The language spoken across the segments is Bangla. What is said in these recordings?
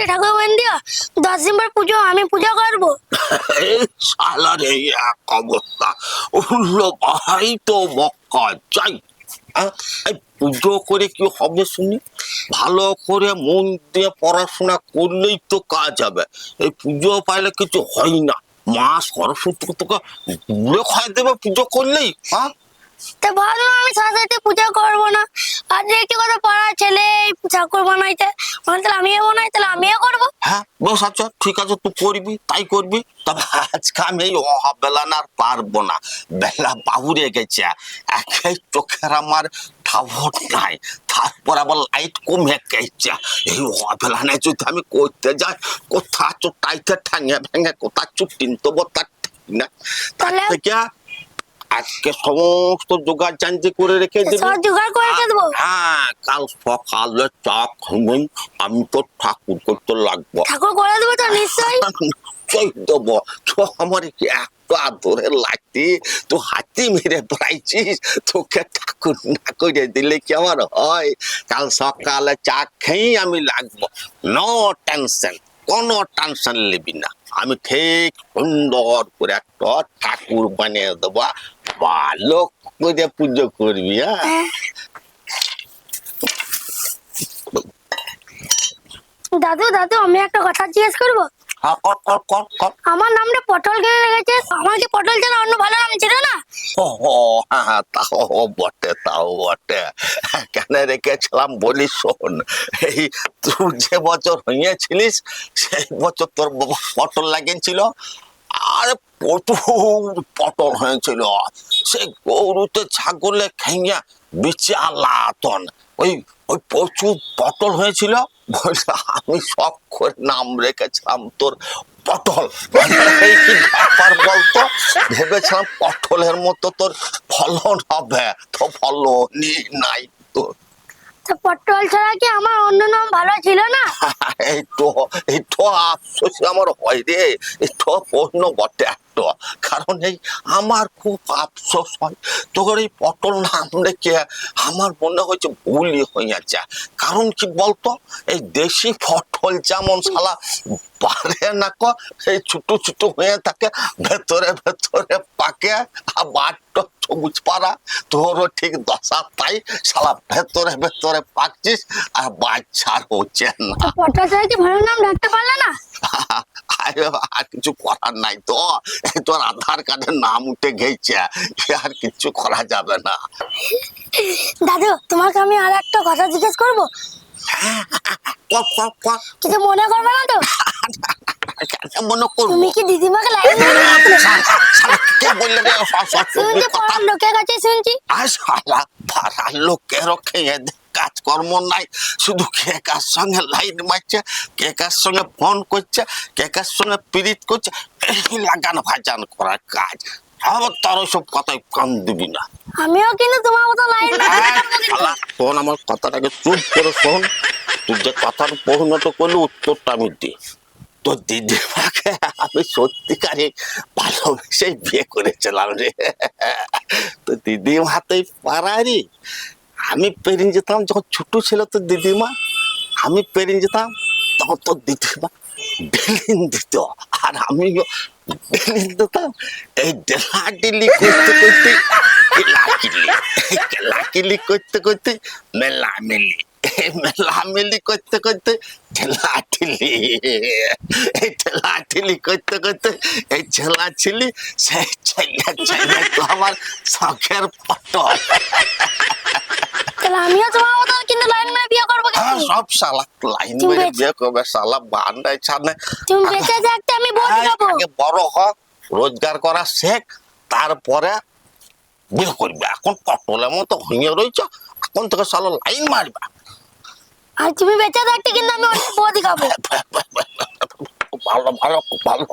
ঠাকুর বোন দিও, 10 দিন পর পুজো, আমি পুজো করবো। এই শালার এই এক অবস্থা, উল্লো ভাই তো বক্কা যাই। এই পুজো করে কি হবে শুনি? ভালো করে মন দিয়ে পড়াশোনা করলেই তো কাজ হবে। এই পুজো পাইলে কিছু হয় না। মা সরস্বতী তোকে গুড়ে খাই দেবে পুজো করলেই। তো ভাবলাম আমি সাথে পুজো করবো না, আর যে একটি কথা পাড়ার ছেলে এই ঠাকুর বানাইতে, তাহলে আমিও বানাই, তাহলে আমিও করবো। হ্যাঁ বেশ, আচ্ছা ঠিক আছে, তুই করবি তাই করবি। তবে আজকে আমি এই অবেলা না আর পারবো না, বেলা বাবুরে গেছে। একে চোখের আমার ঠাভর নাই, তারপর আবার লাইট কমে গেছে। এই অবেলা নাই যদি আমি করতে যাই, কোথা চোটাইতে ঠাঙে ভেঙে কোথা চুটিন তো তার ঠিক না। তার থেকে আজকে সমস্ত জোগাড় জানজি করে রেখে দেবো। জোগাড় করে রেখে দেবো। হ্যাঁ, কাল সকালে চা খাবেন, আমি তো ঠাকুর করতে লাগবো। ঠাকুর করে দেবো তো নিশ্চয়ই। নিশ্চয়ই দেবো। তো আমার একটু আদরে লাগতে, তো হাতি মেরে বেড়াইছিস, তোকে ঠাকুর না করে দিলে কি আমার হয়? কাল সকালে চা খেয়েই আমি লাগবো। নো টেনশন, কোনো টেনশন নিবি না। আমি ঠিক সুন্দর করে একটা ঠাকুর বানিয়ে দেবো, ভালো করে পুজো করবি। হ্যাঁ দাদু দাদু, আমি একটা কথা জিজ্ঞেস করবো? আমার নামটা পটল কেন লেগেছে? আমার কি পটল ছাড়া অন্য ভালো নাম ছিল না? তাও বটে, তাও বটে। কেন রেখেছিলাম বলি শোন। এই তুই যে বছর হইয়াছিলিস, সেই বছর তোর পটল লাগিয়েছিল, আর প্রচুর পটল হয়েছিল। সে গরুতে ছাগলে খেয়ে বিচালাতন, ওই ওই প্রচুর পটল হয়েছিল বলে আমি শখ করে নাম রেখেছিলাম তোর পটল। এই কি ব্যাপার বলতো, ভেবেছিলাম পটলের মতো তোর ফলন হবে, তো ফলনই নাই তোর। পটল ছাড়া কি আমার অন্য নাম ভালো ছিল না? এই তো আফসোস আমার হয় রে, এই তো প্রশ্ন বটে একটা। কারণ এই আমার খুব আফসোস হয়, তোর এই পটল নাম রেখে আমার মনে হয়েছে ভুলই হইয়াছে। কারণ কি বলতো, এই দেশি পটল যেমন শালা পারে না কো, এই ছোট ছোট হয়ে থাকে, ভেতরে ভেতরে পাকে, আবার সবুজ পাড়া, তোরও ঠিক দশা তাই, শালা ভেতরে ভেতরে পাকছিস আর বাচ্চার হচ্ছে না। পটল ছাড়া কি ভালো নাম রাখতে পারলে না? আর কিছু করার নাই তো, এই তোর আধার কার্ডের নাম উঠে গেছে, আর কিছু করা যাবে না। দাদু, তোমাকে আমি আর একটা কথা জিজ্ঞেস করবো? কিছু মনে করবে না তো? মনে করবো। তুমি কি দিদিমাকে লাইন লোকের কাছে শুনছি? পাড়ার লোকেরও খেয়ে কাজকর্ম নাই, শুধু কে কার সঙ্গে লাইন মারছে, কে কার সঙ্গে ফোন করছে, কে কার সঙ্গে পিরিত করছে, এই লাগান ভাজান করার কাজ। আবার তার সব কথায় কান দিবি না। আমিও কিন্তু তোমার মতো লাইন শোন, আমার কথাটাকে চুপ করে শোন। তুই যে কথার পরিণত করলি, উত্তরটা আমি দিই। তোর দিদিমাকে আমি সত্যিকারে ভালোবেসে বিয়ে করেছিলাম রে। তো দিদিমাতেই পারারি, আমি পেরিয়ে যেতাম যখন ছোট ছিল তোর দিদিমা, আমি পেরিয়ে যেতাম তখন তোর দিদিমা বেলিন দিত, আর আমি বেলিন দিতাম। এই ডেলাডিলি করতে করতে কেলাকিলি করতে করতে মেলামেলি, মেলামেলি করতে করতে ঠেলাঠিলি, এই ঠেলাঠিলি করতে করতে এই ছেলাছিলি, সেই ছেলে ছেলে তো আমার শখের পটল। আমিও তোমার মতো কিন্তু লাইন মেরে বিয়ে করবো। সব শালা লাইন মেরে বিয়ে করবে, শালা বান্ডাই ছাড়নে। তুমি বেঁচে থাকতে আমি বলতে যাবো। আগে বড় হ, রোজগার করা শেখ, তারপরে বিয়ে করবে। এখন পটলের মতো হইয়ে রয়েছ, এখন থেকে শালা লাইন মারবে। আর তুমি বেঁচে থাকতে কিন্তু আমি অনেক বৌদি খাবো। ভালো ভালো খুব ভালো,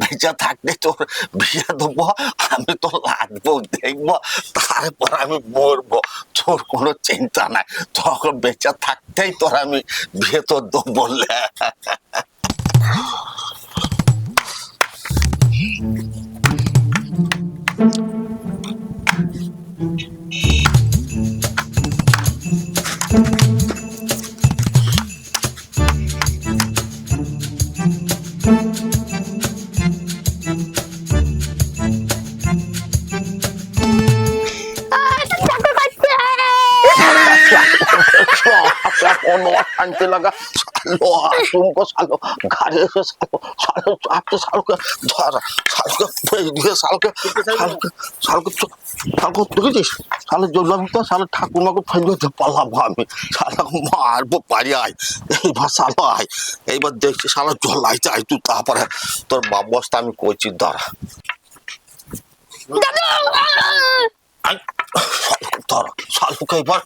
বেঁচে থাকতে তোর বিয়ে দেবো, আমি তো লাগবো দেখবো, তারপর আমি মরবো, তোর কোনো চিন্তা নাই। তখন বেঁচে থাকতেই তোর আমি বিয়ে তো দেবো বললে। কোনো শান্তি লাগা সালো তুমকো সালো ঘরে এসে সালো সালো আপনি সালোকে ধর সালোকে পেয়ে দিয়ে সালোকে সালোকে সালোকে সালোকে দেখেছিস সালো জলবাবু তো সালো ঠাকুমাকে ফেলে পালাবো আমি সালো মারবো পারি আয় এইবার সালো আয় এইবার দেখছি সালো জলাই যাই তুই তারপরে তোর ব্যবস্থা আমি করছি দাঁড়া দাদু আই ধর সালোকে এবার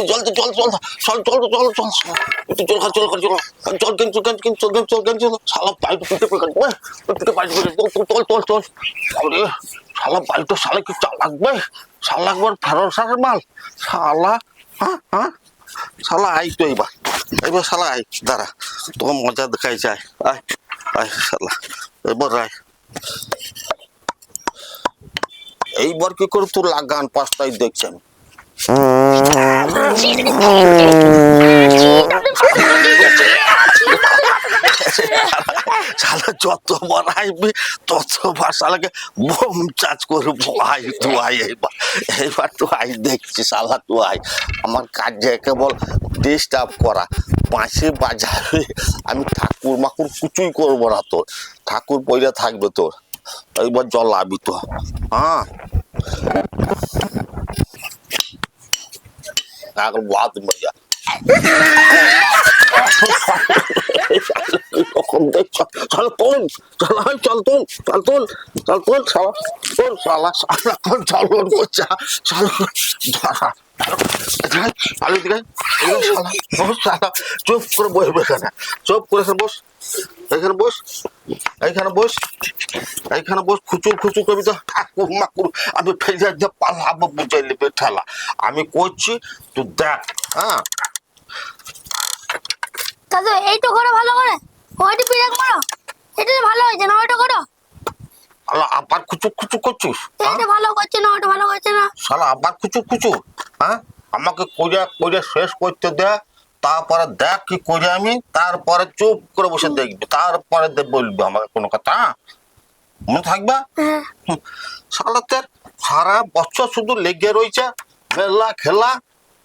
জল জল জল জল জল জল জল একটু জল খা জল খা জল জল কিন্তু কিন্তু জল জল কিন্তু শালা পাইপ পিটে পিটে পিটে পাইপ পিটে তোল তোল তোল আরে শালা পাইপটা শালা কি চাল লাগবে শালা একবার ফেরত সারের মাল শালা হ্যাঁ হ্যাঁ শালা আই তো এইবার শালা আই দাঁড়া তোকে মজা দেখাই যায় আয় আয় শালা এবার আয় এইবার কি করে তোর লাগান পাঁচটাই দেখছি আমি শালা যতবার আসবি ততবার শালাকে বোম চার্জ করবো আই তু আই এইবার তো আই দেখছি শালা তু আই আমার কাজে কেবল ডিস্টার্ব করা পাশে বাজাবে আমি ঠাকুর মাকুর কিছুই করবো না তোর ঠাকুর পয়লা থাকবে তোর এইবার জল আবি তো হ্যাঁ এখন বাদ মজা কখন দেখছো চল তোল চল চল তোল চল তোল চল তোল শালা তোল শালা শালা কোন চলন করছে শালা আলু দিকে শালা চুপ করে বসবে এখানে চুপ করে বস এখানে বস এইখানে বস এইখানে বস খুচুর খুচুর করবি তো ঠাকুর মাকুর আমি ফেলে দিয়ে পালাবো বুঝাই নেবে ঠেলা আমি করছি তুই দেখ হ্যাঁ দাদু এইটা করো ভালো করে ওইটা পিড়াক মারো এটা ভালো হয়েছে না ওইটা করো আবার খুচুর খুচুর করছিস এটা ভালো করছে না ওইটা ভালো করছে না শালা আবার খুচুর খুচুর হ্যাঁ আমাকে কইরা কইরা শেষ করতে দে তারপরে দেখ কি করি আমি তারপরে চুপ করে বসে দেখবি তারপরে বলবি আমাকে কোনো কথা মনে থাকবে শালাতের সারা বছর শুধু লেগে রয়েছে মেলা খেলা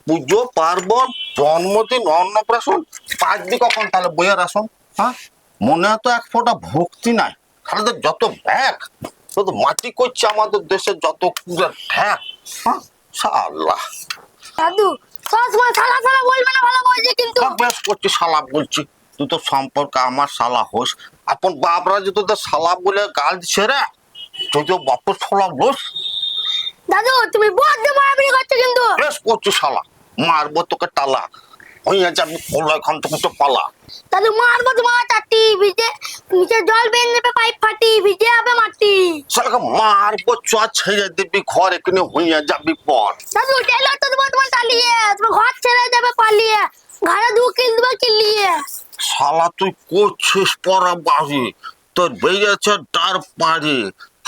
পুজো পার্বণ জন্মদিন অন্নপ্রাশন পাঁচবি কখন তাহলে বইয়ের আসুন হ্যাঁ মনে তো এক ফোঁটা ভক্তি নাই খালাদের যত ব্যাগ তত মাটি করছে আমাদের দেশের যত কুড়ে ঠ্যাক হ্যাঁ শালা দাদু সবসময় শালা শালা বলবে না ভালো বলছে কিন্তু বেশ করছি শালা বলছি তুই তো সম্পর্কে আমার শালা হোস আপন বাপরা যে তোদের শালা বলে গাল দিছে রে তুই তো বাপর শালা বস দাদু তুমি বড্ড মারামারি করছো কিন্তু বেশ করছি শালা মারবো তোকে টালা হইয়া যাবি খোলা এখান থেকে তো পালা দাদু মারবো তোমার চারটি ভিজে নিচে জল বেরিয়ে যাবে পাইপ ফাটি ভিজে যাবে মাটি শালাকে মারবো চ ছেড়ে দিবি ঘর এখানে হইয়া যাবি পর দাদু টেলার তো তোমার টালিয়ে তোমার ঘর ছেড়ে যাবে পালিয়ে ঘরে দু কিল দেবে কিলিয়ে শালা তুই করছিস পরা বাড়ি তোর বেরিয়েছে ডার পাড়ি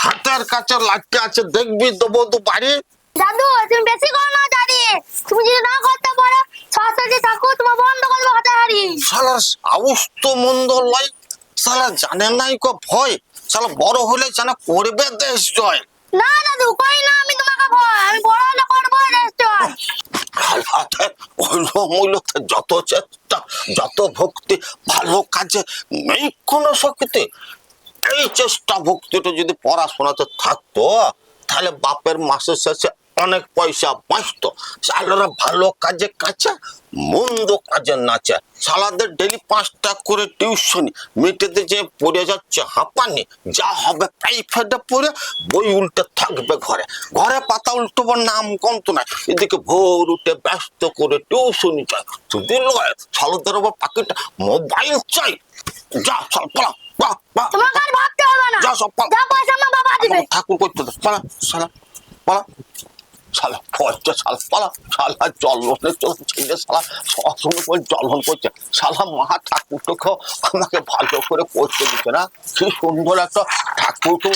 হাতের কাছে লাগতে আছে দেখবি দেবো তো বাড়ি দাদু তুমি বেশি করো না দাঁড়িয়ে তুমি যদি না করতে পারো সরস্বতী ঠাকুর তোমার বন্ধ করবো হাতাহারি শালার সাহস তো মন্দ লয় শালা জানে নাই কো ভয় শালা বড় হলে জানা করবে দেশ জয় না দাদু কই না আমি তোমাকে ভয় আমি বড় হলে করবো রেস্টুরেন্ট যত চেষ্টা যত ভক্তি ভালো কাজে নেই কোনো শক্তি এই চেষ্টা ভক্তিটা যদি পড়াশোনাতে থাকতো তাহলে বাপের মাসের শেষে অনেক পয়সা বাঁচত শালারা ভালো কাজে কাছে মন্দ কাজে নাচে শালাদের ডেলি 5টা করে টিউশনি মেটেতে যে পড়ে যাচ্ছে হাঁপানি যা হবে প্রাইভেটে পড়ে বই উল্টে থাকবে ঘরে ঘরে পাতা উল্টোবার নাম কমত না এদিকে ভোর উঠে ব্যস্ত করে টিউশনি চাই যদি লয় শালাদের আবার পাখিটা মোবাইল চাই যা শাল পালা বাহ বাহ তোমাকে আর ভাবতে হবে না যা সব যা পয়সা আমার বাবা দিবে ঠাকুর করতে পালা শালা পালা শালা পয়সা শালা পালা শালা জলনে চলছে শালা সবসময় করে জলন করছে শালা মহা ঠাকুরকে আমাকে ভালো করে করতে দিচ্ছে না কি সুন্দর একটা ঠাকুরকে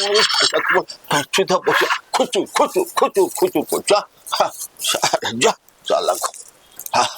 খুঁচুতে বসে খুচু খুচু খুচু খুচু করছে যা চালা হ্যাঁ